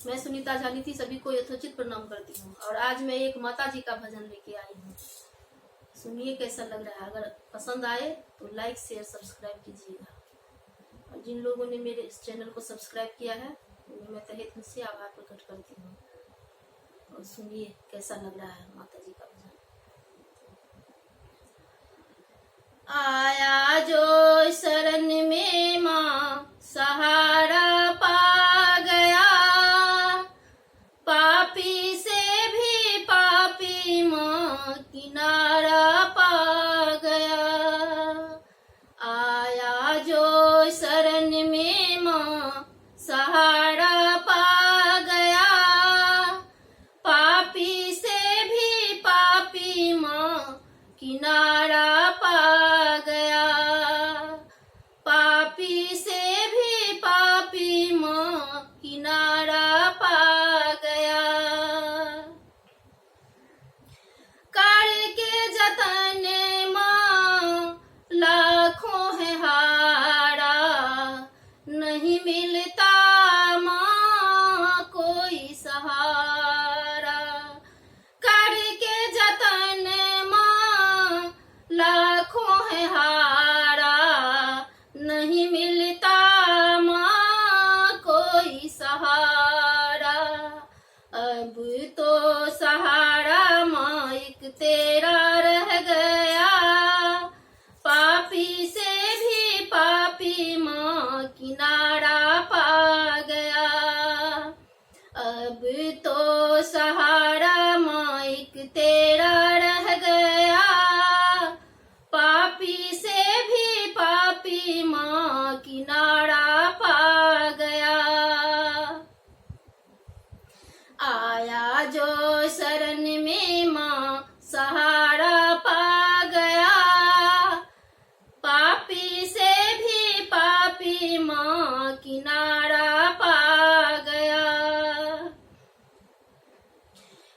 मैं सुनीता झानीति सभी को यथोचित प्रणाम करती हूँ और आज मैं एक माता जी का भजन लेके आई हूँ। सुनिए कैसा लग रहा है। अगर पसंद आए तो लाइक शेयर सब्सक्राइब कीजिएगा और जिन लोगों ने मेरे इस चैनल को सब्सक्राइब किया है उन्हें मैं तहे दिल से आभार प्रकट करती हूँ। और सुनिए कैसा लग रहा है माता जी का भजन। आया जो शरण में माँ सहारा पा गया, पापी से भी पापी माँ किनारा पा गया। आया जो शरण में माँ सहारा पा गया, पापी से भी पापी माँ किनारा पा गया। पापी से भी पापी माँ किनारा पा गया। करके जतन माँ लाखों है हारा, नहीं मिलता माँ कोई सहारा। करके जतन माँ लाखों है हारा, नहीं मिलता माँ कोई सहारा। अब तो सहारा माँ एक तेरा रह गया, पापी से भी पापी माँ किनारा पा गया। अब तो सहारा माँ एक तेरा रह गया, पापी से भी पापी माँ किनारा पा गया। आया जो शरण में माँ सहारा पा गया, पापी से भी पापी माँ किनारा पा गया।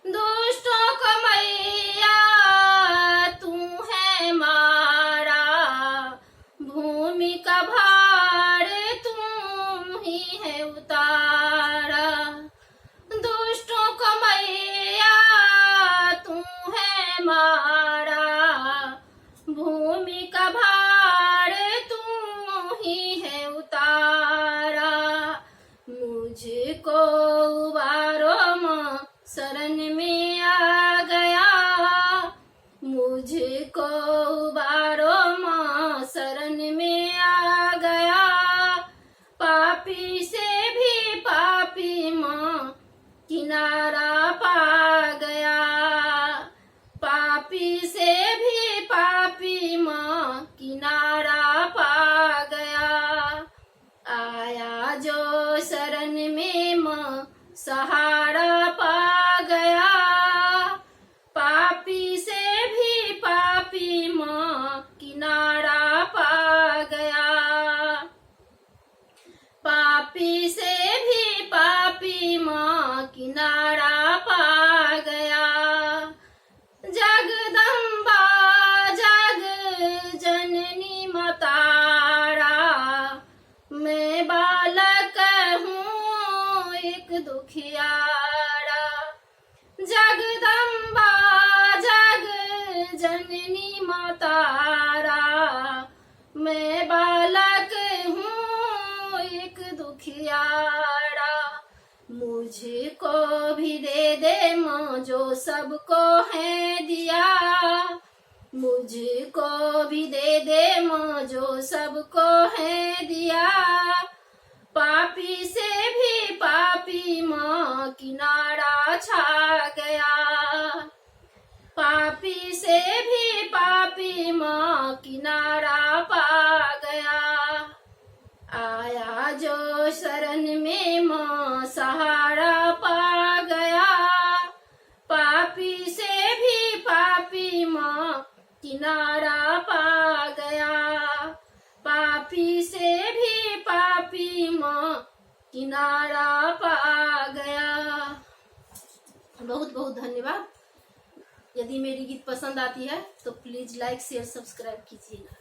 दुष्टों को मैया तू है मारा, भूमि का भार तुम ही है उतारा। दुष्टों को मैया तू है मारा, भूमि का भार तुम ही है उतारा। मुझको उबारो माँ शरण में आ गया, मुझको उबारो माँ शरण में आ गया। पापी से भी पापी माँ किनारा पा गया, पापी से भी पापी माँ किनारा पा गया। आया जो शरण में माँ सहारा पा गया, पापी से भी पापी माँ किनारा पा गया। पापी से भी पापी माँ किनारा पा गया। जगदम्बा जग जननी मतारा, मैं बालक हूँ एक दुखियारा। जगदम्बा जग जननी मतारा, मैं बालक हूँ एक दुखियारा। मुझको भी दे दे माँ जो सबको है दिया, मुझको भी दे दे माँ जो सबको है दिया। पापी से भी पापी माँ किनारा छा गया, पापी से भी पापी माँ किनारा पा गया। आया जो शरण में माँ सहारा पा गया, पापी से भी पापी माँ किनारा पा गया। पापी से भी पापी माँ किनारा पा गया। बहुत बहुत धन्यवाद। यदि मेरी गीत पसंद आती है तो प्लीज लाइक शेयर सब्सक्राइब कीजिएगा।